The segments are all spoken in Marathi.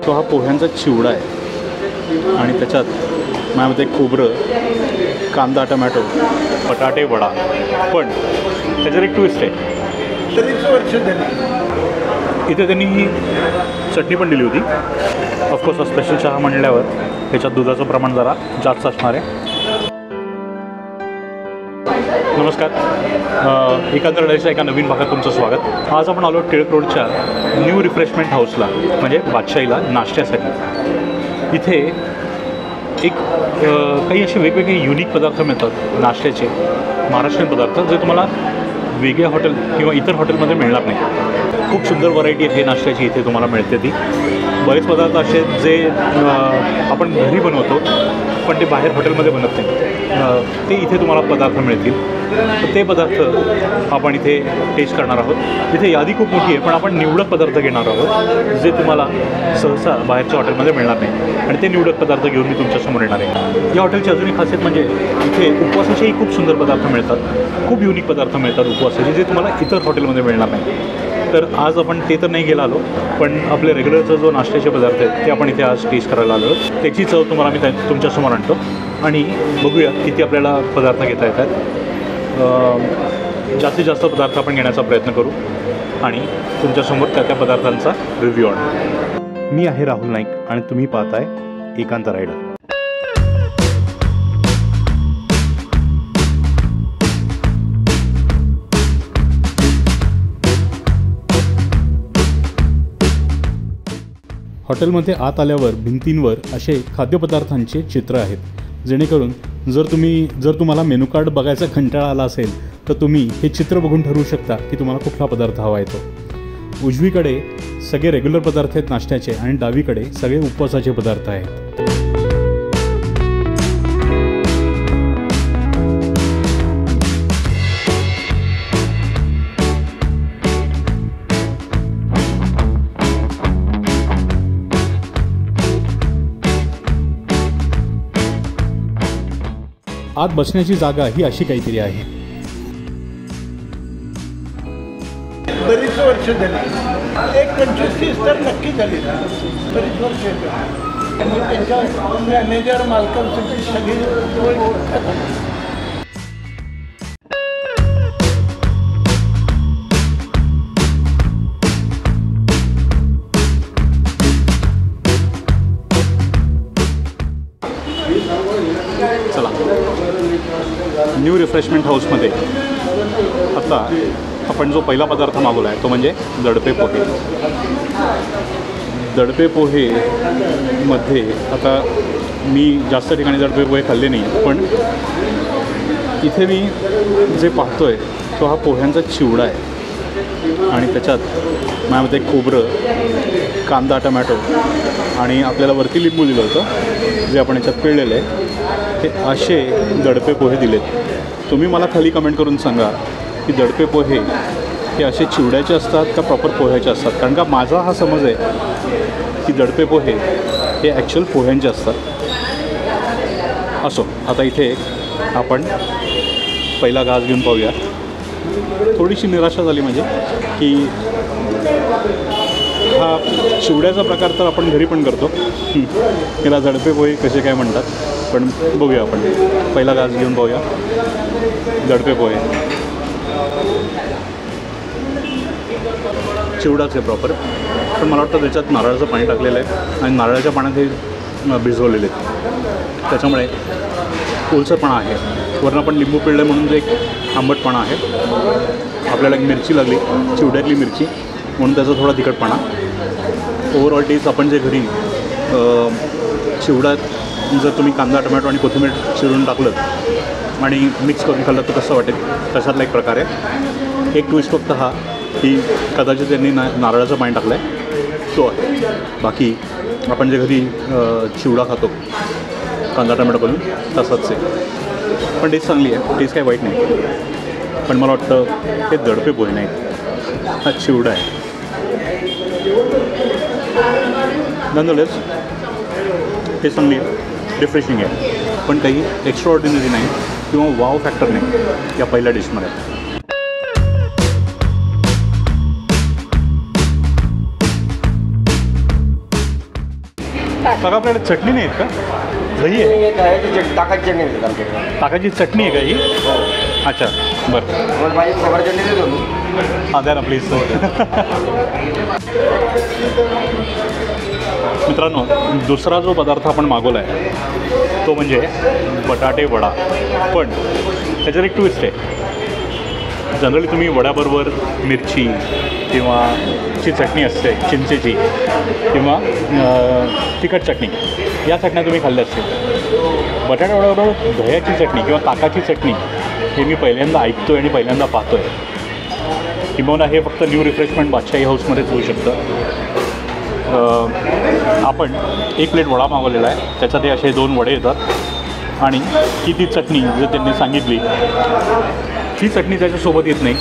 तो हा पोह्यांचा चिवडा आहे आणि त्याच्यात माझ्यामध्ये खोबरं, कांदा, टमॅटो, बटाटे, वडा. पण त्याच्यात एक ट्विस्ट आहे. इथे त्यांनी ही चटणी पण दिली होती. ऑफकोर्स स्पेशल चहा म्हणल्यावर ह्याच्यात दुधाचं प्रमाण जरा जास्त असणार आहे. नमस्कार, एकांतर डायरीच्या एका नवीन भागात तुमचं स्वागत. आज आपण आलो टिळक रोडच्या न्यू रिफ्रेशमेंट हाऊसला, म्हणजे बादशाहीला नाश्त्यासाठी. इथे एक काही असे वेगवेगळे युनिक पदार्थ मिळतात नाश्त्याचे, महाराष्ट्रीयन पदार्थ, जे तुम्हाला वेगळ्या हॉटेल किंवा इतर हॉटेलमध्ये मिळणार नाही. खूप सुंदर व्हरायटी आहे नाश्त्याची इथे तुम्हाला मिळते. ती बरेच पदार्थ असे जे आपण घरी बनवतो पण ते बाहेर हॉटेलमध्ये बनत नाही, ते इथे तुम्हाला पदार्थ मिळतील. तर ते पदार्थ आपण इथे टेस्ट करणार आहोत. इथे यादी खूप मोठी आहे, पण आपण निवडक पदार्थ घेणार आहोत जे तुम्हाला सहसा बाहेरच्या हॉटेलमध्ये मिळणार नाही, आणि ते निवडक पदार्थ घेऊन मी तुमच्यासमोर येणार आहे. या हॉटेलची अजून एक खासियत म्हणजे इथे उपवासाचेही खूप सुंदर पदार्थ मिळतात. खूप युनिक पदार्थ मिळतात उपवासाचे, जे तुम्हाला इतर हॉटेलमध्ये मिळणार नाही. तर आज आपण ते तर नाही गेला आलो, पण आपले रेग्युलरचा जो नाश्त्याचे पदार्थ आहेत ते आपण इथे आज टेस्ट करायला आलो. त्याची चव तुम्हाला मी तुमच्यासमोर आणतो आणि बघूया किती आपल्याला पदार्थ घेता येतात. जास्तीत जास्त पदार्थ आपण घेण्याचा प्रयत्न करू आणि तुमच्यासमोर त्या पदार्थांचा रिव्ह्यू आणू. मी आहे राहुल नाईक आणि तुम्ही पाहताय एकांत रायडर. हॉटेलमध्ये आत आल्यावर भिंतींवर असे खाद्यपदार्थांचे चित्र आहेत, जेणेकरून जर तुम्हाला मेनू कार्ड बघायचा कंटाळा आला असेल तर तुम्ही हे चित्र बघून ठरवू शकता की तुम्हाला कुठला पदार्थ हवा आहे तो. उजवीकडे सगळे रेग्युलर पदार्थ आहेत नाश्त्याचे आणि डावीकडे सगळे उपवासाचे पदार्थ आहेत. आत बसण्याची जागा ही अशी काहीतरी आहे. बरीच वर्ष झाली, एक 25-30 तर नक्की झाली. बरीच वर्ष आणि त्यांच्या मॅनेजर मालकांसाठी सगळी न्यू रिफ्रेशमेंट हाऊसमध्ये आता आपण जो पहिला पदार्थ मागवला आहे तो म्हणजे दडपे पोहे. दडपे पोहेमध्ये आता मी जास्त ठिकाणी दडपे पोहे खाल्ले नाही, पण इथे मी जे पाहतो आहे तो हा पोह्यांचा चिवडा आहे आणि त्याच्यात माझ्यामध्ये खोबरं, कांदा, टमॅटो आणि आपल्याला वरती लिंबू दिलं होतं जे आपण याच्यात पिळलेलं आहे. हे असे दडपे पोहे दिलेत. तुम्ही मला खाली कमेंट करून सांगा की दडपे पोहे हे असे चिवड्याचे असतात का प्रॉपर पोह्याचे असतात, कारण का माझा हा समज आहे की दडपे पोहे हे ॲक्च्युअल पोह्यांचे असतात. असो, आता इथे आपण पहिला घास घेऊन पाहूया. थोडीशी निराशा झाली म्हणजे की हा चिवड्याचा प्रकार तर आपण घरी पण करतो, त्याला दडपे पोहे कसे काय म्हणतात, पण बघूया. आपण पहिला घास घेऊन पाहूया. दडपे पोहे चिवडाच आहे प्रॉपर, पण मला वाटतं त्याच्यात नारळाचं पाणी टाकलेलं आहे आणि नारळाच्या पाण्यात हे भिजवलेले आहेत, त्याच्यामुळे ओलसरपणा आहे. वरनं पण लिंबू पिळलं म्हणून एक आंबटपणा आहे. आपल्याला एक मिरची लागली, चिवड्यातली मिरची, म्हणून त्याचा थोडा तिखटपणा. ओव्हरऑल टेस्ट आपण जे घरी चिवड्यात जर तुम्ही कांदा, टमॅटो आणि कोथिंबीर चिरून टाकलं आणि मिक्स करून खाल्लं तर कसं वाटेल, तशातला एक प्रकार आहे. एक ट्विस्ट फक्त हा की कदाचित त्यांनी नारळाचं पाणी टाकलं आहे तो आहे. बाकी आपण जे घरी चिवडा खातो कांदा टमॅटो करून तसंच आहे, पण टेस्ट चांगली आहे, टेस्ट काही वाईट नाही. पण मला वाटतं हे दडपे पोहे नाहीत, हा चिवडा आहे. नंदलेस टेस्ट चांगली आहे, रिफ्रेशिंग आहे, पण काही एक्स्ट्रा ऑर्डिनरी नाही किंवा वाव फॅक्टर नाही या पहिल्या डिशमध्ये. बघा आपल्याकडे चटणी नाही आहेत का? दही आहे, ताकाची चटणी देतात आमच्याकडे. ताकाची चटणी आहे का ही? अच्छा बरं. मग माझी खोबरा चटणी देतो मी. हां द्या ना प्लीज. मित्रांनो, दुसरा जो पदार्थ आपण मागवला आहे तो म्हणजे बटाटे वडा. पण त्याच्यात एक ट्विस्ट आहे. जनरली तुम्ही वड्याबरोबर मिरची किंवा ची चटणी असते चिंचेची किंवा तिखट चटणी, या चटण्या तुम्ही खाल्ल्या असतील. बटाटा वड्याबरोबर दह्याची चटणी किंवा ताकाची चटणी हे मी पहिल्यांदा ऐकतो आहे आणि पहिल्यांदा पाहतो आहे. किंबहुना हे फक्त न्यू रिफ्रेशमेंट बादशाही हाऊसमध्येच होऊ शकतं. आपण एक प्लेट वडा मागवलेला आहे, त्याच्यात हे असे 2 वडे येतात आणि ही ती चटणी जर त्यांनी सांगितली, ही चटणी त्याच्यासोबत येत नाही.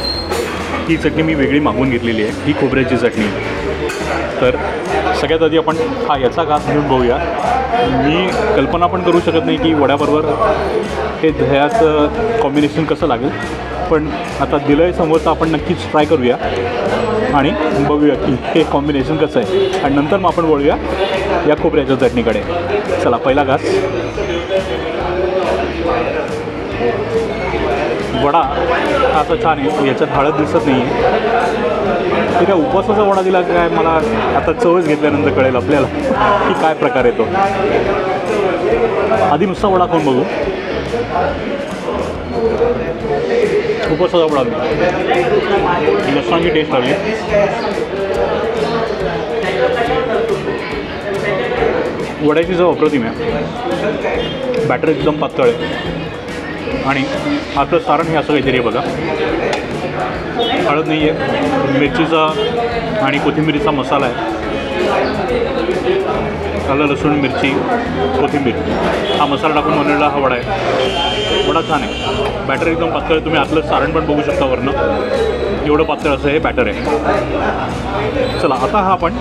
ही चटणी मी वेगळी मागवून घेतलेली आहे, ही खोबऱ्याची चटणी. तर सगळ्यात आधी आपण याचा घास घेऊन बघूया. मी कल्पना पण करू शकत नाही की वड्याबरोबर हे दह्याचं कॉम्बिनेशन कसं लागेल, पण आता दिलं आहे समोर तर आपण नक्कीच ट्राय करूया आणि बघूया की हे कॉम्बिनेशन कसं आहे. आणि नंतर मग आपण वळूया या खोबऱ्याच्या चटणीकडे. चला, पहिला घास. वडा असा छान आहे, याच्यात हळद दिसत नाही आहे. ते काय उपवासाचा वडा दिला काय, मला आता चवच घेतल्यानंतर कळेल आपल्याला की काय प्रकार आहे तो. आधी नुसता वडा खाऊन बघू. उपवासाचा वडा, लसणाची टेस्ट आली. वड्याची चव अप्रतिम आहे. बॅटर एकदम पातळ आहे आणि आपलं सारण हे असं काहीतरी आहे बघा. हळद नाही आहे, मिरचीचा आणि कोथिंबीरीचा मसाला आहे. आलं, लसूण, मिरची, कोथिंबीर हा मसाला टाकून बनवलेला हा वडा आहे. वडा छान आहे. बॅटर एकदम पातळ आहे. तुम्ही आतलं सारण पण बघू शकता वरनं, एवढं पातळ असं हे बॅटर आहे. चला, आता हा आपण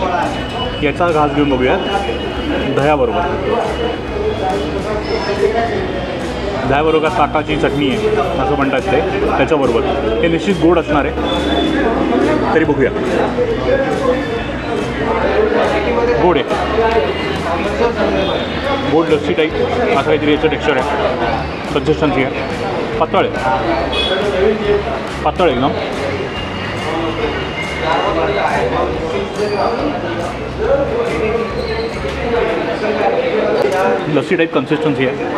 याचा घास घेऊन बघूया दह्याबरोबर. दह्याबरोबर ताकाची चटणी आहे असं म्हणतात ते, त्याच्याबरोबर हे निश्चित गोड असणार आहे. तरी बघूया. गोड आहे, गोड लस्सी टाईप असं काहीतरी याचं टेक्स्चर आहे. कन्सिस्टन्सी आहे, पातळ आहे, पातळ एकदम. लस्सी टाईप कन्सिस्टन्सी आहे.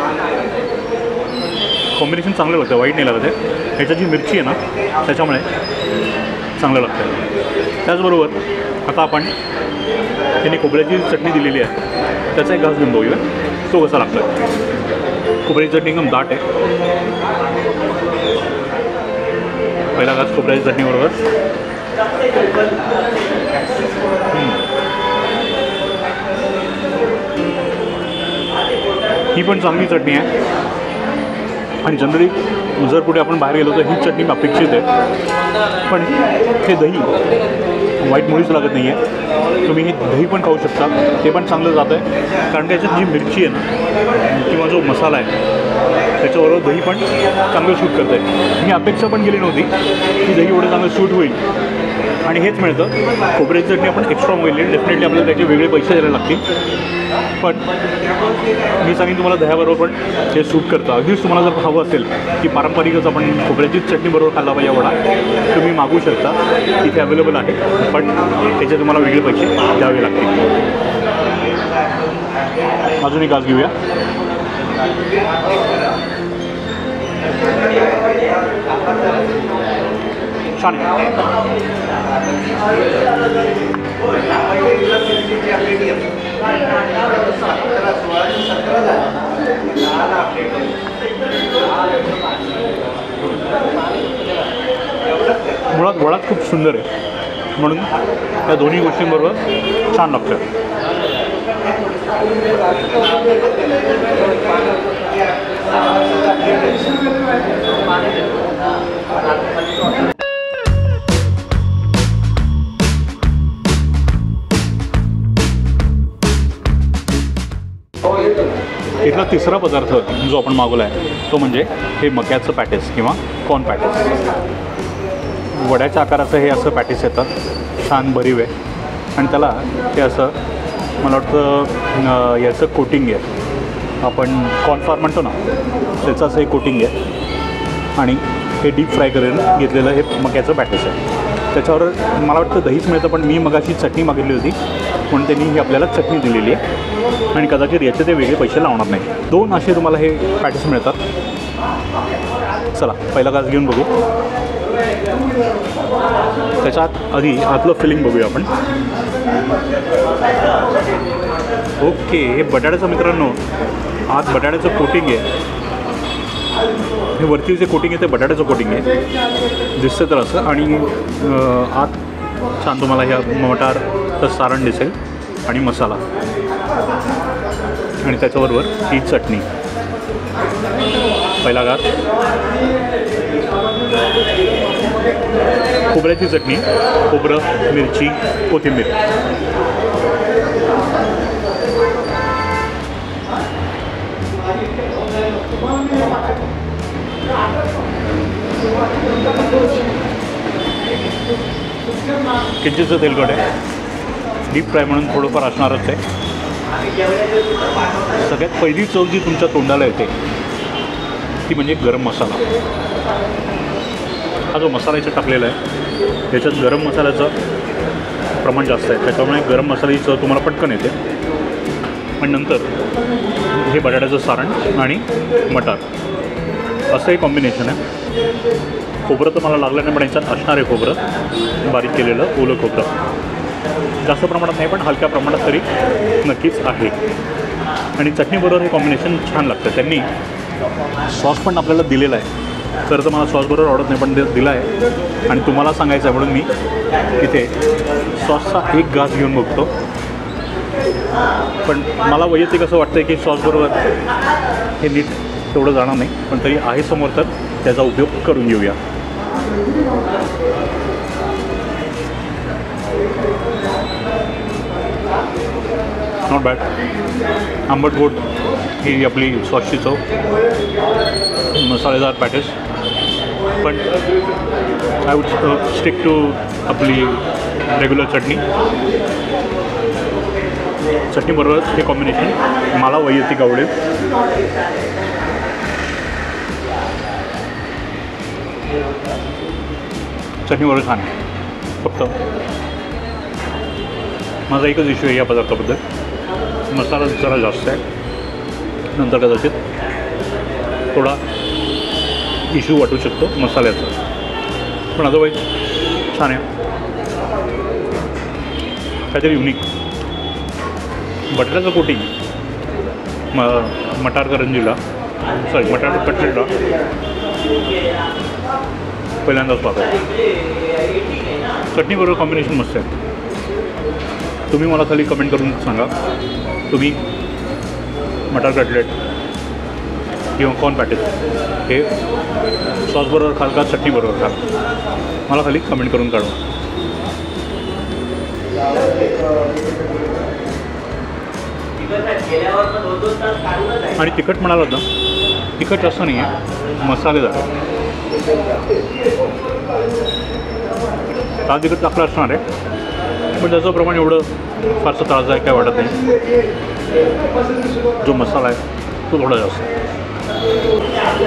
कॉम्बिनेशन चांगलं लागतं, वाईट नाही लागत आहे. ह्याच्यात जी मिरची आहे ना त्याच्यामुळे चांगलं लागतं आहे. त्याचबरोबर आता आपण त्यांनी खोबऱ्याची चटणी दिलेली आहे, त्याचा एक घास घेऊन बघूया तो कसा लागतो आहे. खोबऱ्याची चटणी एकदम दाट आहे. पहिला घास खोबऱ्याची चटणीबरोबर. ही पण चांगली चटणी आहे. आणि जनरली जर कुठे आपण बाहेर गेलो तर ही चटणी अपेक्षित आहे. पण हे दही वाईट मुळीच लागत नाही आहे. तुम्ही ही दही पण खाऊ शकता, ते पण चांगलं जातं आहे. कारण त्याच्यात जी मिरची आहे ना किंवा जो मसाला आहे त्याच्याबरोबर दही पण चांगलं शूट करतं आहे. मी अपेक्षा पण केली नव्हती की दही एवढं चांगलं शूट होईल आणि हेच मिळतं. खोबऱ्याची चटणी आपण एक्स्ट्रा मागवली, डेफिनेटली आपल्याला त्याचे वेगळे पैसे द्यायला लागतील. पण मी सांगेन तुम्हाला दह्याबरोबर पण हे सूट करतं. अगदीच तुम्हाला जर हवं असेल की पारंपरिकच आपण खोबऱ्याचीच चटणीबरोबर खाल्ला पाहिजे वडा, तुम्ही मागवू शकता. इथे अवेलेबल आहे, पण त्याचे तुम्हाला वेगळे पैसे द्यावे लागतील. अजून एक घास घेऊया. छान आहे. मुळात वडाच खूप सुंदर आहे, म्हणून त्या दोन्ही गोष्टींबरोबर छान लागतं. इथला तिसरा पदार्थ जो आपण मागवला आहे तो म्हणजे हे मक्याचं पॅटीस किंवा कॉर्न पॅटीस. वड्याच्या आकाराचं हे असं पॅटीस येतात, छान भरीव आहे आणि त्याला हे असं मला वाटतं याचं कोटिंग आहे, आपण कॉर्नफ्लॉवर म्हणतो ना त्याचंच हे कोटिंग आहे आणि हे डीप फ्राय करून घेतलेलं हे मक्याचं पॅटीस आहे. त्याच्यावर मला वाटतं दहीच मिळतं, पण मी मगाशी चटणी मागितली होती म्हणून त्यांनी ही आपल्याला चटणी दिलेली आहे आणि कदाचित याचे ते वेगळे पैसे लावणार नाही. 2 असे तुम्हाला हे पॅटीस मिळतात. चला पहिला घास घेऊन बघू. त्याच्यात आधी आतलं फिलिंग बघूया आपण. ओके, हे बटाट्याचं मित्रांनो आत बटाट्याचं कोटिंग आहे. हे वरती जे कोटिंग आहे ते बटाट्याचं कोटिंग आहे दिसतं तर असं, आणि आत छान तुम्हाला ह्या मटारचं सारण दिसेल आणि मसाला आणि त्याच्याबरोबर ही चटणी. पहिला घास खोबऱ्याची चटणी, खोबरं, मिरची, कोथिंबीर. किंचितचं तेलकट आहे, डीप फ्राय म्हणून थोडंफार असणारच आहे. सगळ्यात पहिली चव जी तुमच्या तोंडाला येते ती म्हणजे गरम मसाला. हा जो मसाला याच्यात टाकलेला आहे याच्यात गरम मसाल्याचं प्रमाण जास्त आहे, त्याच्यामुळे गरम मसाल्याची चव तुम्हाला पटकन येते. पण नंतर हे बटाट्याचं सारण आणि मटार असं एक कॉम्बिनेशन आहे. खोबरं तर मला लागलं नाही, पण याच्यात असणार आहे खोबरं, बारीक केलेलं ओलं खोबरं. जास्त प्रमाणात नाही पण हलक्या प्रमाणात तरी नक्कीच आहे. आणि चटणीबरोबर हे कॉम्बिनेशन छान लागतं. त्यांनी सॉस पण आपल्याला दिलेला आहे. खरं तर मला सॉसबरोबर आवडत नाही, पण ते दिला आहे आणि तुम्हाला सांगायचं आहे म्हणून मी इथे सॉसचा एक घास घेऊन बघतो. पण मला वैयक्तिक असं वाटतं की सॉसबरोबर हे नीट तेवढं जाणार नाही, पण तरी आहे समोर तर त्याचा उपयोग करून घेऊया. Not bad. आंबट गोड ही आपली सॉसची चव, मसालेदार पॅटीस. पण आय वुड स्टिक टू आपली रेग्युलर चटणी. चटणीबरोबर हे कॉम्बिनेशन मला वैयक्तिक आवडेल. चटणीबरोबर छान आहे. फक्त माझा एकच इश्यू आहे या पदार्थाबद्दल, मसाला जरा जास्त आहे. नंतर कदाचित थोडा इश्यू वाटू शकतो मसाल्याचा, पण अदरवाईज छान आहे. काहीतरी युनिक. बटाट्याचं कोटिंग मटार करंजीला, सॉरी मटार कटलेटला पहिल्यांदाच पाहतो. चटणीबरोबर कॉम्बिनेशन मस्त आहे. तुम्ही मला खाली कमेंट करून सांगा तुम्ही मटार कटलेट किंवा कॉर्न पॅटीस हे सॉसबरोबर खाल का चटणीबरोबर खाल, मला खाली कमेंट करून काढवा. आणि तिखट म्हणाला ना, तिखट असं नाही आहे, मसालेदार. लाल तिखट टाकलं असणार आहे, पण त्याचं प्रमाण एवढं फारसं त्रासदायक काय वाटत नाही. जो मसाला आहे तो थोडा जास्त.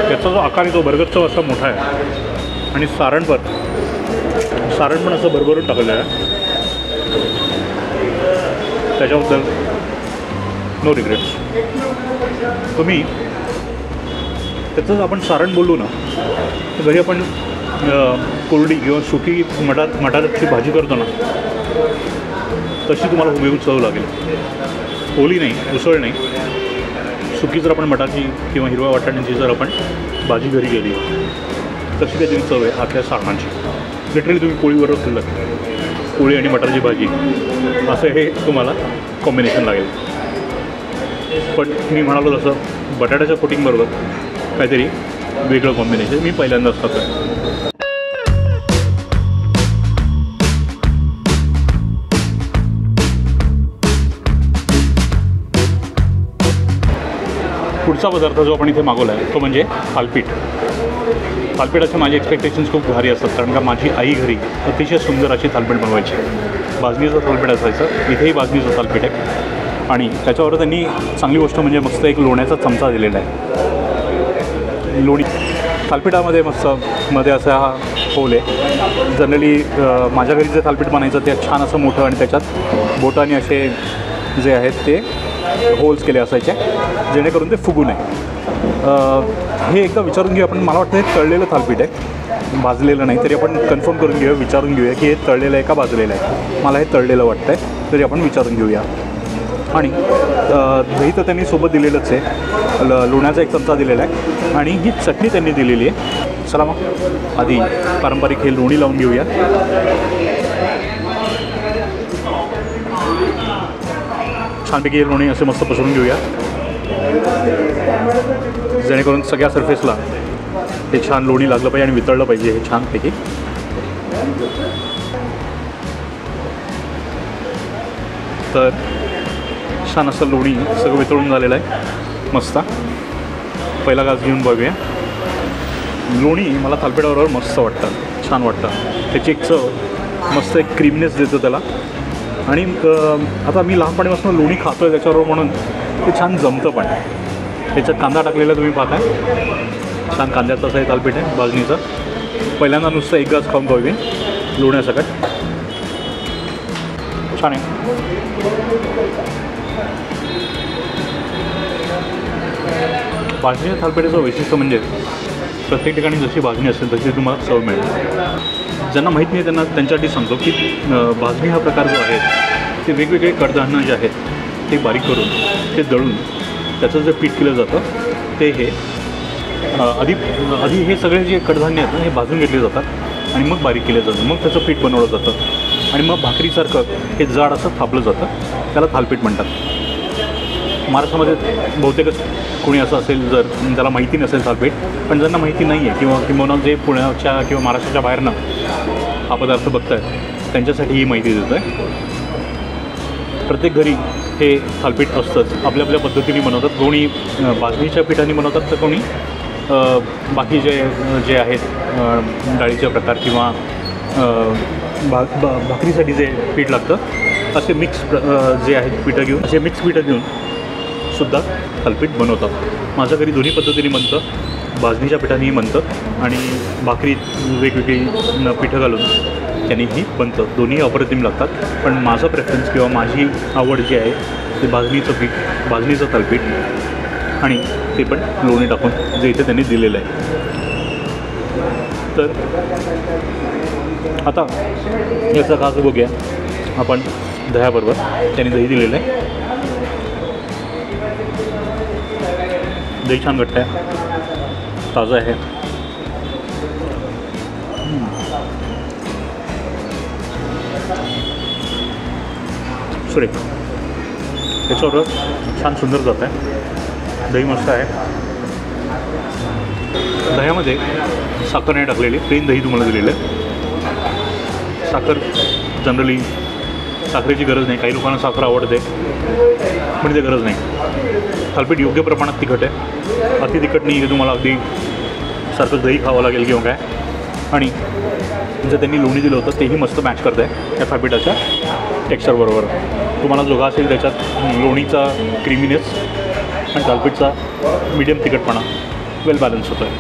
त्याचा जो आकार आहे तो बर्गरचा असा मोठा आहे आणि सारण पण असं भरभरून टाकलेलं आहे. त्याच्याबद्दल नो रिग्रेट्स. तुम्ही त्याचं आपण सारण बोलू ना, तर घरी आपण कोरडी किंवा सुकी मटारची भाजी करतो ना, तशी तुम्हाला हुबेहूब चव लागेल. ओली नाही, उसळ नाही, सुकी जर आपण मटारची किंवा हिरव्या वाटाण्याची जर आपण भाजी घरी केली तशी काहीतरी चव आहे आतल्या सारणाची. लिटरली तुम्ही पोळीबरोबर खाल्लं, पोळी आणि मटारची भाजी असं हे तुम्हाला कॉम्बिनेशन लागेल. पण मी म्हणालो तसं बटाट्याच्या कोटिंगबरोबर काहीतरी वेगळं कॉम्बिनेशन मी पहिल्यांदाच खातो आहे. पुढचा पदार्थ जो आपण इथे मागवला आहे तो म्हणजे थालपीठ. थालपीठाचे माझे एक्सपेक्टेशन्स खूप भारी असतात, कारण का माझी आई घरी अतिशय सुंदर अशी थालपीठ बनवायची. भाजणीचं थालपीठ असायचं, इथेही भाजणीचं थालपीठ आहे. आणि त्याच्यावर त्यांनी चांगली गोष्ट म्हणजे मस्त एक लोण्याचा चमचा दिलेला आहे. लोणी थालपिठामध्ये मस्त मध्ये असा हा होल आहे. जनरली माझ्या घरी जे थालपीठ बनायचं ते छान असं मोठं आणि त्याच्यात बोटाने असे जे आहेत ते होल्स केले असायचे जेणेकरून ते फुगू नये. हे एकदा विचारून घेऊ आपण. मला वाटतं हे तळलेलं थालपीठ आहे, भाजलेलं नाही. तरी आपण कन्फर्म करून घेऊया, विचारून घेऊया की हे तळलेलं आहे का भाजलेलं आहे. मला हे तळलेलं वाटतं आहे, तरी आपण विचारून घेऊया. आणि दही तर त्यांनी सोबत दिलेलंच आहे. लोण्याचा एक चमचा दिलेला आहे आणि ही चटणी त्यांनी दिलेली आहे. चला मग आधी पारंपरिक हे लोणी लावून घेऊया. छानपैकी हे लोणी असे मस्त पसरून घेऊया जेणेकरून सगळ्या सरफेसला हे छान लोणी लागलं पाहिजे आणि वितळलं पाहिजे हे छानपैकी. तर छान असं लोणी सगळं वितळून झालेलं आहे मस्त. पहिला घास घेऊन बघूया. लोणी मला थालपिठाबरोबर मस्त वाटतं, छान वाटतं. त्याची एक चव मस्त एक क्रीमनेस देतं त्याला. आणि आता मी लहानपणीपासून लोणी खातो आहे त्याच्याबरोबर म्हणून ते छान जमतं पण. त्याच्यात कांदा टाकलेला तुम्ही पाहताय, छान कांद्याचं असं हे थालपीठ आहे भाजणीचं. पहिल्यांदा नुसतं एक घास खाऊन बघूया लोण्यासकट. छान आहे. भाजणीच्या थालपिठाचं वैशिष्ट्य म्हणजे प्रत्येक ठिकाणी जशी भाजणी असेल तशी तुम्हाला चव मिळेल. ज्यांना माहीत नाही त्यांना त्यांच्यासाठी सांगतो की भाजणी हा प्रकार जो आहे ते वेगवेगळे कडधान्य जे आहेत ते बारीक करून ते दळून त्याचं जे पीठ केलं जातं ते हे आधी हे सगळे जे कडधान्य आहेत ना हे भाजून घेतले जातात आणि मग बारीक केले जातं. मग त्याचं पीठ बनवलं जातं आणि मग भाकरीसारखं हे जाड असं थापलं जातं. त्याला थालपीठ म्हणतात. महाराष्ट्रामध्ये बहुतेकच कोणी असं असेल जर त्याला माहिती नसेल थालपीठ, पण ज्यांना माहिती नाही आहे किंवा जे पुण्याच्या किंवा महाराष्ट्राच्या बाहेरनं हा पदार्थ बघत आहेत त्यांच्यासाठी ही माहिती देतो आहे. प्रत्येक घरी हे थालपीठ असतंच. आपल्या आपल्या पद्धतीने बनवतात. कोणी भाजणीच्या पिठाने बनवतात तर कोणी बाकी जे आहेत डाळीचे प्रकार किंवा भाकरीसाठी जे पीठ लागतं असे मिक्स जे आहेत पिठं घेऊन असे मिक्स पिठं घेऊन सुद्धा थालपीठ बनवतात. माझ्या घरी दोन्ही पद्धतीने बनतं. भाजणीच्या पिठानेही बनतं आणि भाकरीत वेगवेगळी पिठं घालून त्यांनीही बनतं. दोन्ही अप्रतिम लागतात. पण माझा प्रेफरन्स किंवा माझी आवड जी आहे ते भाजणीचं पीठ, भाजणीचं थालपीठ आणि ते पण लोणी टाकून जे इथे त्यांनी दिलेलं आहे. तर आता याचा घास बघूया आपण दह्याबरोबर. त्यांनी दही दिलेलं आहे. दही छान घट्ट आहे, ताजं आहे. सुरेख. त्याच्यावर छान सुंदर जात आहे. दही मस्त आहे. दह्यामध्ये साखर नाही टाकलेली, प्लेन दही तुम्हाला दिलेलं आहे. साखर जनरली साखरेची गरज नाही. काही लोकांना साखर आवडते पण ते गरज नाही. थालपीठ योग्य प्रमाणात तिखट आहे. अति तिखट नाही. तुम्हाला अगदी सारखं दही खावं लागेल किंवा काय. आणि जे त्यांनी लोणी दिलं होतं तेही मस्त मॅच करत आहे त्या थालपीठाच्या टेक्स्चरबरोबर. तुम्हाला जो घास येईल त्याच्यात लोणीचा क्रीमीनेस आणि थालपीठचा मीडियम तिखटपणा वेल बॅलन्स होतो आहे.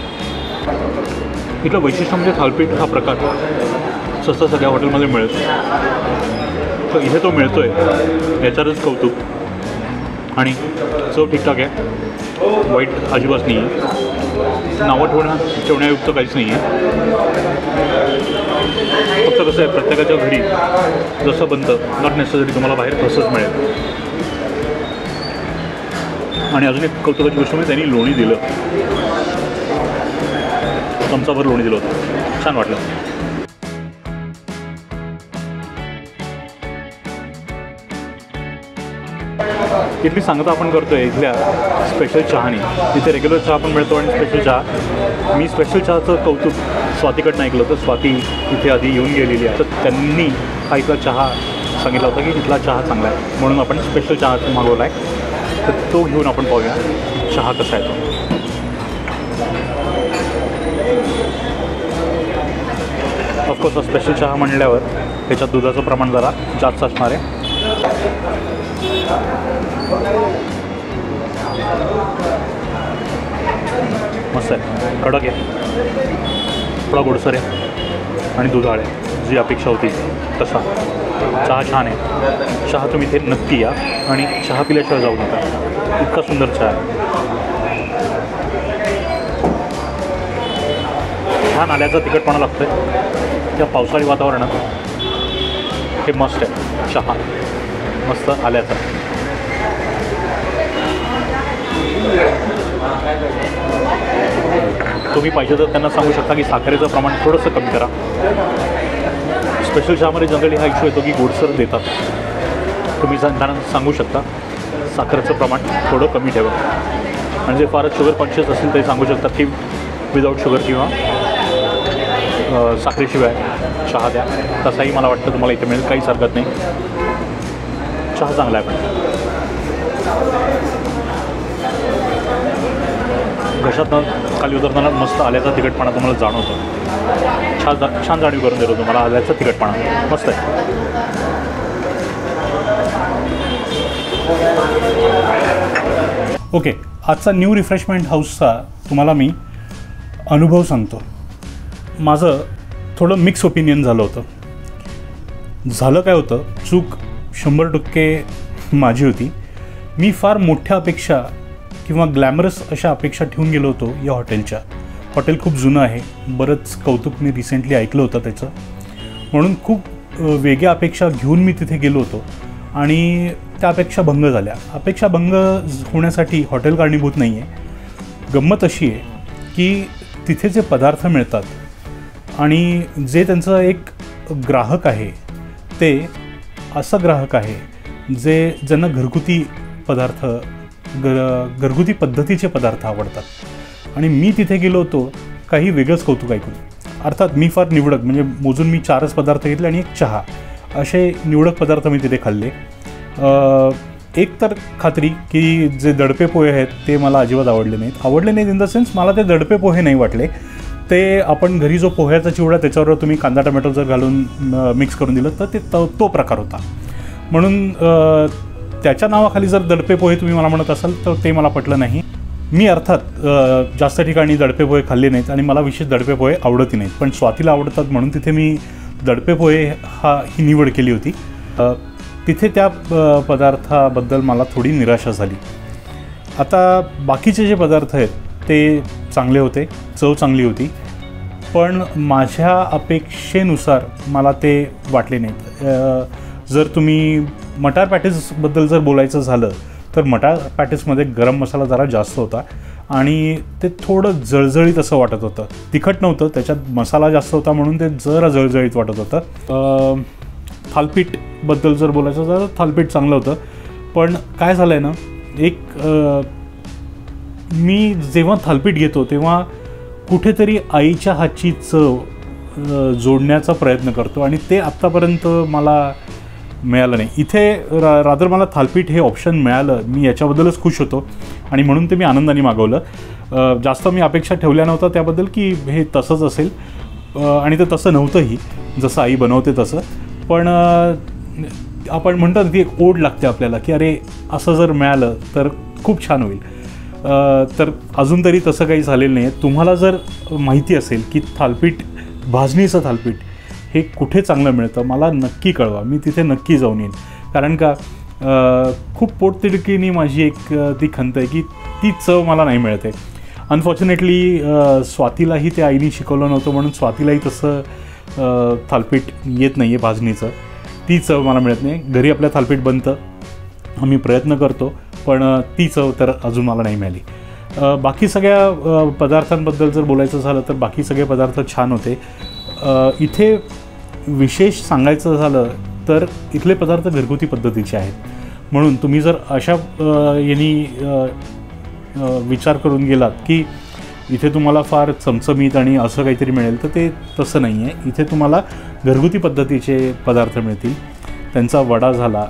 इथलं वैशिष्ट्य म्हणजे थालपीठ हा प्रकार सहसा सगळ्या हॉटेलमध्ये मिळतो. तर इथे तो मिळतो आहे याच्यावरच कौतुक. आणि चव ठीकठाक आहे, वाईट अजिबात नाही आहे. नावं ठेवण्यायुक्त काहीच नाही आहे. फक्त कसं आहे प्रत्येकाच्या घरी जसं बनतं नॉट नेसेसरी तुम्हाला बाहेर तसंच मिळेल. आणि अजून एक कौतुकाची गोष्ट म्हणजे त्यांनी लोणी दिलं, चमचाभर लोणी दिलं होतं. छान वाटलं. इथली सांगता आपण करतो आहे इथल्या स्पेशल चहाने. इथे रेग्युलर चहा पण मिळतो आणि स्पेशल चहा. मी स्पेशल चहाचं कौतुक स्वातीकडनं ऐकलं होतं. स्वाती इथे आधी येऊन गेलेली आहे. तर त्यांनी हा इथला चहा सांगितला होता की इथला चहा चांगला आहे म्हणून आपण स्पेशल चहा मागवला आहे. तर तो घेऊन आपण पाहूया चहा कसा आहे तो. ऑफकोर्स स्पेशल चहा म्हणल्यावर त्याच्यात दुधाचं प्रमाण जरा जास्त असणार आहे. मस्त आहे, कडक आहे, थोडा गोडसर आहे आणि दुधाळ आहे, जी अपेक्षा होती तसा. चहा छान आहे. चहा तुम्ही इथे नक्की या आणि चहा पिल्याशिवाय जाऊ नका, इतका सुंदर चहा आहे. छान आल्याचा तिखटपणा लागतो आहे त्या पावसाळी वातावरणात. हे मस्त आहे चहा, मस्त आल्याचा. तुम्ही पाहिजे तर त्यांना सांगू शकता की साखरेचं प्रमाण थोडंसं कमी करा. स्पेशल चहामध्ये जनरली हा इश्यू येतो की गोडसर देतात. तुम्ही त्यांना सांगू शकता साखरेचं प्रमाण थोडं कमी ठेवा. म्हणजे फारच शुगर कॉन्शियस असेल तरी सांगू शकतात की विदाऊट शुगर किंवा साखरेशिवाय चहा द्या. तसाही मला वाटतं तुम्हाला इथे मिळेल, काहीच हरकत नाही. चहा चांगला आहे. पण घशातनं खाली उतरताना मस्त आल्याचा तिखटपणा तुम्हाला जाणवतो. छान जाणीव करून देतो तुम्हाला आल्याचा तिखटपणा. मस्त आहे. ओके, आजचा न्यू रिफ्रेशमेंट हाऊसचा तुम्हाला मी अनुभव सांगतो. माझं थोडं मिक्स ओपिनियन झालं होतं. झालं काय होतं, चूक 100% माझी होती. मी फार मोठ्या अपेक्षा किंवा ग्लॅमरस अशा अपेक्षा ठेवून गेलो होतो या हॉटेलच्या. हॉटेल खूप जुनं आहे, बरंच कौतुक मी रिसेंटली ऐकलं होतं त्याचं, म्हणून खूप वेगळ्या अपेक्षा घेऊन मी तिथे गेलो होतो आणि त्या अपेक्षा भंग झाल्या. अपेक्षा भंग होण्यासाठी हॉटेल कारणीभूत नाही आहे. गंमत अशी आहे की तिथे जे पदार्थ मिळतात आणि जे त्यांचं एक ग्राहक आहे ते असं ग्राहक आहे ज्यांना घरगुती पदार्थ घरगुती पद्धतीचे पदार्थ आवडतात. आणि मी तिथे गेलो होतो काही वेगळंच कौतुक ऐकून. अर्थात मी फार निवडक, म्हणजे मोजून मी 4च पदार्थ घेतले आणि एक चहा, असे निवडक पदार्थ मी तिथे खाल्ले. एक तर खात्री की जे दडपे पोहे आहेत ते मला अजिबात आवडले नाहीत इन द सेन्स मला ते दडपे पोहे नाही वाटले. ते आपण घरी जो पोह्याचा चिवडा त्याच्यावर तुम्ही कांदा टमॅटो जर घालून मिक्स करून दिलं तर ते तो प्रकार होता. म्हणून त्याच्या नावाखाली जर दडपे पोहे तुम्ही मला म्हणत असाल तर ते मला पटलं नाही. मी अर्थात जास्त ठिकाणी दडपे पोहे खाल्ले नाहीत आणि मला विशेष दडपे पोहे आवडतही नाहीत, पण स्वातीला आवडतात म्हणून तिथे मी दडपे पोहे ही निवड केली होती. तिथे त्या पदार्थाबद्दल मला थोडी निराशा झाली. आता बाकीचे जे पदार्थ आहेत ते चांगले होते, चव चांगली होती, पण माझ्या अपेक्षेनुसार मला ते वाटले नाहीत. जर तुम्ही मटार पॅटीसबद्दल जर बोलायचं झालं तर मटार पॅटीसमध्ये गरम मसाला जरा जास्त होता आणि ते थोडं जळजळीत असं वाटत होतं. तिखट नव्हतं, त्याच्यात मसाला जास्त होता म्हणून ते जरा जळजळीत वाटत होतं. थालपीठबद्दल जर बोलायचं तर थालपीठ चांगलं होतं, पण काय झालं आहे ना, एक मी जेव्हा थालपीठ घेतो तेव्हा कुठेतरी आईच्या हातची चव जोडण्याचा प्रयत्न करतो आणि ते आत्तापर्यंत मला मिळालं नाही. इथे रादर मला थालपीठ हे ऑप्शन मिळालं, मी याच्याबद्दलच खुश होतो आणि म्हणून ते मी आनंदाने मागवलं. जास्त मी अपेक्षा ठेवल्या नव्हत्या त्याबद्दल की हे तसंच असेल आणि ते तसं नव्हतंही जसं आई बनवते तसं. पण आपण म्हणतो ना ती एक ओढ लागते आपल्याला की अरे असं जर मिळालं तर खूप छान होईल. तर अजून तरी तसं काही झालेलं नाही आहे. तुम्हाला जर माहिती असेल की थालपीठ, भाजणीचं थालपीठ हे कुठे चांगलं मिळतं मला नक्की कळवा, मी तिथे नक्की जाऊन येईन. कारण का खूप पोटतिडकीने माझी एक ती खंत आहे की ती चव मला नाही मिळते. अनफॉर्च्युनेटली स्वातीलाही ते आईने शिकवलं नव्हतं म्हणून स्वातीलाही तसं थालपीठ येत नाही आहे भाजणीचं, ती चव मला मिळत नाही. घरी आपल्या थालपीठ बनतं, आम्ही प्रयत्न करतो, पण ती चव तर अजून मला नाही मिळाली. बाकी सगळ्या पदार्थांबद्दल जर बोलायचं झालं तर बाकी सगळे पदार्थ छान होते. इथे विशेष सांगायचं झालं तर इथले पदार्थ घरगुती पद्धतीचे आहेत, म्हणून तुम्ही जर अशा विचार करून गेलात की इथे तुम्हाला फार चमचमीत आणि असं काहीतरी मिळेल तर ते तसं नाही आहे. इथे तुम्हाला घरगुती पद्धतीचे पदार्थ मिळतील. त्यांचा वडा झाला,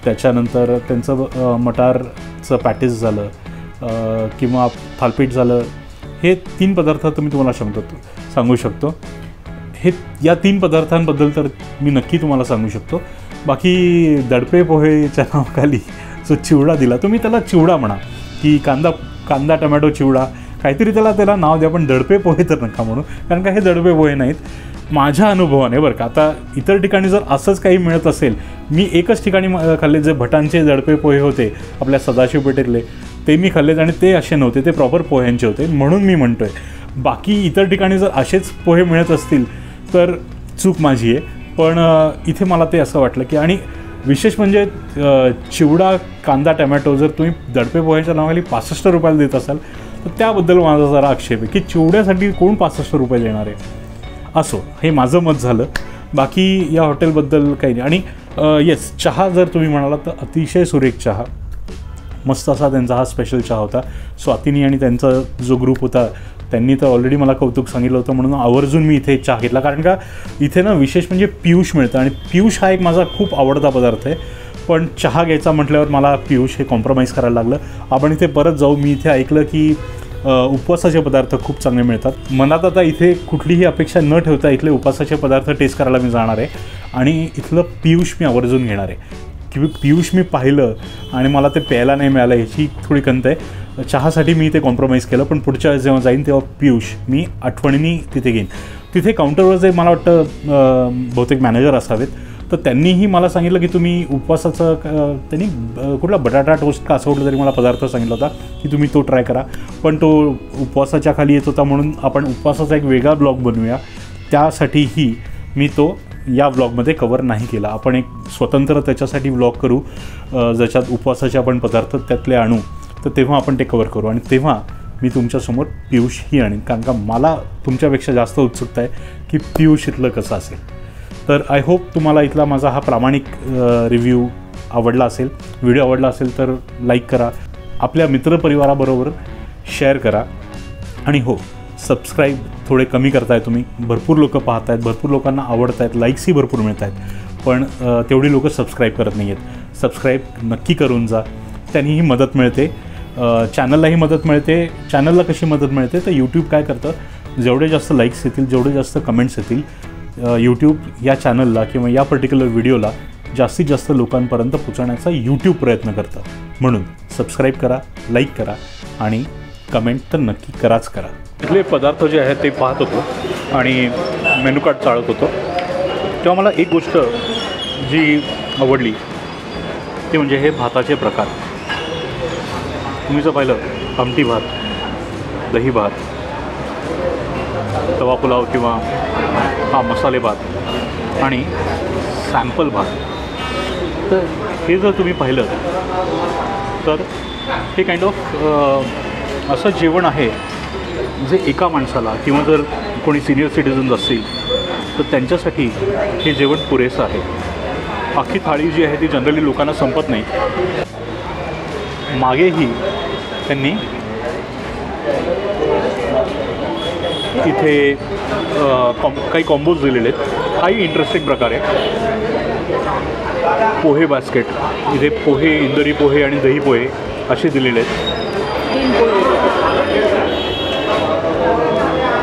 त्याच्यानंतर त्यांचं मटारचं पॅटीस झालं किंवा थालपीठ झालं, हे 3 पदार्थ तर मी तुम्हाला सांगू शकतो. हे या 3 पदार्थांबद्दल तर मी नक्की तुम्हाला सांगू शकतो. बाकी दडपे पोहेच्या नावाखाली जो चिवडा दिला, तुम्ही त्याला चिवडा म्हणा की कांदा टमॅटो चिवडा, काहीतरी त्याला नाव द्या, पण दडपे पोहे तर नका म्हणू, कारण का हे दडपे पोहे नाहीत. माझ्या अनुभवाने बरं का. आता इतर ठिकाणी जर असंच काही मिळत असेल, मी एकच ठिकाणी खाल्ले, जे भटांचे दडपे पोहे होते आपल्या सदाशिव पेठेतले, ते मी खाल्लेत आणि ते असे नव्हते, ते प्रॉपर पोह्यांचे होते. म्हणून मी म्हणतो आहे, बाकी इतर ठिकाणी जर असेच पोहे मिळत असतील तर चूक माझी आहे. पण इथे मला ते असं वाटलं की, आणि विशेष म्हणजे चिवडा कांदा टमॅटो जर तुम्ही दडपे पोह्यांच्या नावाखाली 65 रुपयाला देत असाल तर त्याबद्दल माझा जरा आक्षेप आहे की चिवड्यासाठी कोण 65 रुपये देणार आहे. असो, हे माझं मत झालं. बाकी या हॉटेलबद्दल काही नाही. आणि येस, चहा जर तुम्ही म्हणाला तर अतिशय सुरेख चहा, मस्त असा त्यांचा हा स्पेशल चहा होता. स्वातीनी आणि त्यांचा जो ग्रुप होता त्यांनी तर ऑलरेडी मला कौतुक सांगितलं होतं, म्हणून आवर्जून मी इथे चहा घेतला. कारण का इथे ना विशेष म्हणजे पियुष मिळतं, आणि पियुष हा एक माझा खूप आवडता पदार्थ आहे. पण चहा घ्यायचा म्हटल्यावर मला पियुष हे कॉम्प्रोमाइज करायला लागलं. आपण इथे परत जाऊ. मी इथे ऐकलं की उपवासाचे पदार्थ खूप चांगले मिळतात. मनात आता इथे कुठलीही अपेक्षा न ठेवता इथले उपवासाचे पदार्थ टेस्ट करायला मी जाणार आहे, आणि इथलं पियुष मी आवर्जून घेणार आहे. की पियुष मी पाहिलं आणि मला ते प्यायला नाही मिळालं ह्याची थोडी खंत आहे. चहासाठी मी इथे कॉम्प्रोमाइज केलं, पण पुढच्या वेळेस जेव्हा जाईन तेव्हा पियुष मी आठवणीने तिथे घेईन. तिथे काउंटरवर जे मला वाटतं बहुतेक मॅनेजर असावेत, तर त्यांनीही मला सांगितलं की तुम्ही उपवासाचं त्यांनी कुठला बटाटा टोस्ट का असं कुठला तरी मला पदार्थ सांगितला होता की तुम्ही तो ट्राय करा. पण तो उपवासाच्या खाली येत होता, म्हणून आपण उपवासाचा एक वेगळा ब्लॉग बनवूया. त्यासाठीही मी तो या ब्लॉगमध्ये कवर नाही केला. आपण एक स्वतंत्र त्याच्यासाठी ब्लॉग करू, ज्याच्यात उपवासाचे आपण पदार्थ त्यातले आणू, तर तेव्हा आपण ते कवर करू. आणि तेव्हा मी तुमच्यासमोर पियुषही आणीन, कारण का मला तुमच्यापेक्षा जास्त उत्सुकता आहे की पियुष इथलं कसं असेल. तर आय होप तुम्हाला इथला माझा हा प्रामाणिक रिव्ह्यू आवडला असेल. व्हिडिओ आवडला असेल तर लाईक करा, आपल्या मित्रपरिवाराबरोबर शेअर करा, आणि हो, सबस्क्राईब थोडे कमी करताय तुम्ही. भरपूर लोकं पाहत आहेत, भरपूर लोकांना आवडत आहेत, लाईक्सही भरपूर मिळत आहेत, पण तेवढी लोकं सबस्क्राईब करत नाही आहेत. सबस्क्राईब नक्की करून जा, त्यांनीही मदत मिळते, चॅनललाही मदत मिळते. चॅनलला कशी मदत मिळते तर यूट्यूब काय करतं, जेवढे जास्त लाईक्स येतील, जेवढे जास्त कमेंट्स येतील, यूट्यूब या चॅनलला किंवा या पर्टिक्युलर व्हिडिओला जास्तीत जास्त लोकांपर्यंत पोचवण्याचा यूट्यूब प्रयत्न करतं. म्हणून सबस्क्राईब करा, लाईक करा, आणि कमेंट तर नक्की कराच करा. इथले पदार्थ जे आहेत ते पाहत होतो आणि मेनू कार्ड चाळत होतो, तेव्हा मला एक गोष्ट जी आवडली ते म्हणजे हे भाताचे प्रकार. तुम्ही जर पाहिलं, आमटी भात, दही भात, तवा पुलाव किंवा हा मसाले भात आणि सॅम्पल भात, तर हे जर तुम्ही पाहिलं तर हे काइंड ऑफ असं जेवण आहे जे एका माणसाला किंवा जर कोणी सिनियर सिटीजन्स असतील तर त्यांच्यासाठी हे जेवण पुरेसं आहे. अख्खी थाळी जी आहे ती जनरली लोकांना संपत नाही. मागेही त्यांनी इथे काही कॉम्बोज दिलेले आहेत. हाही इंटरेस्टिंग प्रकार आहे. पोहे बास्केट, इथे पोहे, इंदोरी पोहे आणि दही पोहे असे दिलेले आहेत.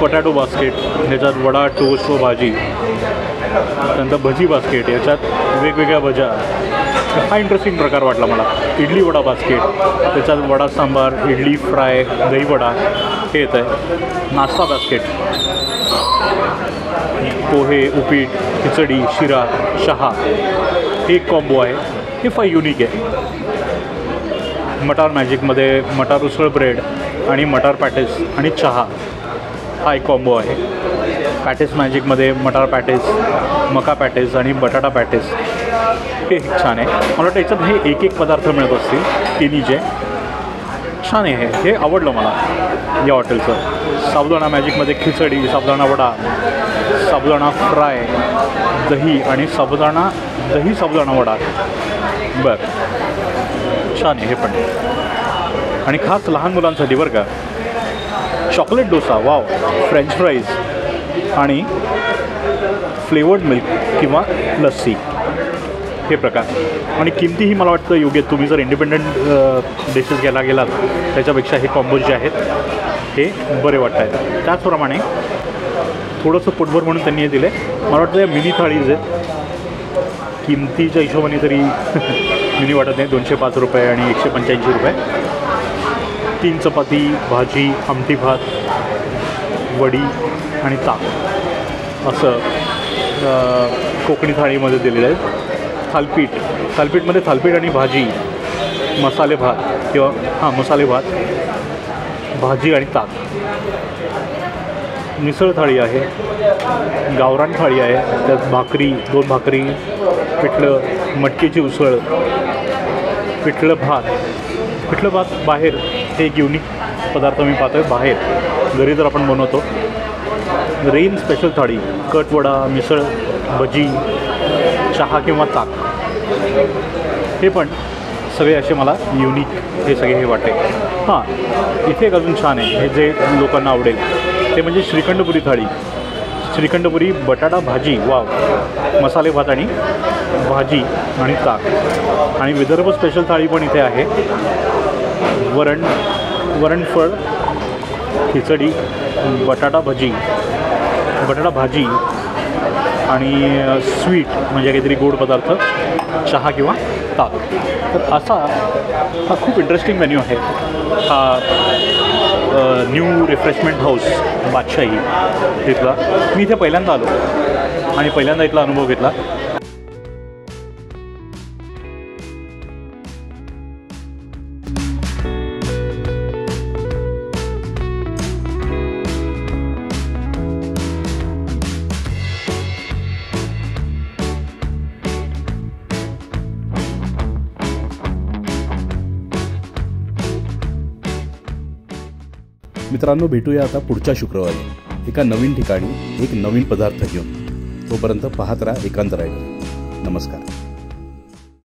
पटॅटो बास्केट, ह्याच्यात वडा, टोस्ट व भाजी. त्यानंतर भजी बास्केट, याच्यात वेगवेगळ्या भज्या. हा इंटरेस्टिंग प्रकार वाटला मला. इडली वडा बास्केट, त्याच्यात वडा सांबार, इडली फ्राय, दही वडा हे येतं आहे. नाश्ता बास्केट, पोहे, उपीट, खिचडी, शिरा, चहा, हे एक कॉम्बो आहे. हे फार युनिक आहे. मटार मॅजिकमध्ये मटार उसळ ब्रेड आणि मटार पॅटेस आणि चहा हा एक कॉम्बो आहे. पॅटेस मॅजिकमध्ये मटार पॅटेस, मका पॅटेस आणि बटाटा पॅटेस हे छान आहे. मला वाटतं याच्यात हे एक एक पदार्थ मिळत असतील तिन्हीचे. छान आहे हे आवडलं मला या हॉटेलचं. साबुदाणा मॅजिकमध्ये खिचडी, साबुदाणा वडा, साबुदाणा फ्राय, दही आणि साबुदाणा वडा. बरं, छान आहे हे पण. आणि खास लहान मुलांसाठी बरं का, chocolate dosa, wow, French fries आणि फ्लेवर्ड मिल्क किंवा लस्सी हे प्रकार. आणि किमतीही मला वाटतं योग्य. तुम्ही जर इंडिपेंडंट डिशेस घ्यायला गेलात त्याच्यापेक्षा हे कॉम्बोज जे आहेत हे बरे वाटत आहेत. त्याचप्रमाणे थोडंसं पोटभर म्हणून त्यांनी हे दिलं आहे. मला वाटतं या मिनी थाळीज आहेत किमतीच्या हिशोबाने तरी मिनी वाटत नाही. 205 रुपये आणि 185 रुपये. 3 चपाती, भाजी, आमटी भात, वडी आणि ताक असं कोकणी थाळीमध्ये दिलेलं आहे. थालपीठमध्ये थालपीठ आणि भाजी, मसाले भात किंवा मसाले भात, भाजी आणि ताक. मिसळ थाळी आहे, गावरान थाळी आहे, त्यात भाकरी, 2 भाकरी, पिठलं, मटकीची उसळ, पिठलं भात बाहेर हे एक युनिक पदार्थ मी पाहतो आहे बाहेर. घरी तर आपण बनवतो. रेन स्पेशल थाळी, कटवडा, मिसळ, भजी, चहा किंवा ताक. हे पण सगळे असे मला युनिक हे सगळे हे वाटते. इथे एक अजून छान आहे, हे जे लोकांना आवडेल ते म्हणजे श्रीखंडपुरी थाळी. श्रीखंडपुरी, बटाटा भाजी, वाव, मसाले भात आणि भाजी आणि ताक. आणि विदर्भ स्पेशल थाळी पण इथे आहे. वरणफळ, खिचडी, बटाटा भाजी आणि स्वीट म्हणजे काहीतरी गोड पदार्थ, चहा किंवा ताक. तर हा खूप इंटरेस्टिंग मेन्यू आहे हा न्यू रिफ्रेशमेंट हाऊस बादशाही तिथला. मी इथे पहिल्यांदा आलो आणि पहिल्यांदा इथला अनुभव घेतला. मित्रांनो, भेटूया आता पुढच्या शुक्रवारी एका नवीन ठिकाणी एक नवीन पदार्थ घेऊन. तोपर्यंत पाहत राहा एकांत रायडर. नमस्कार.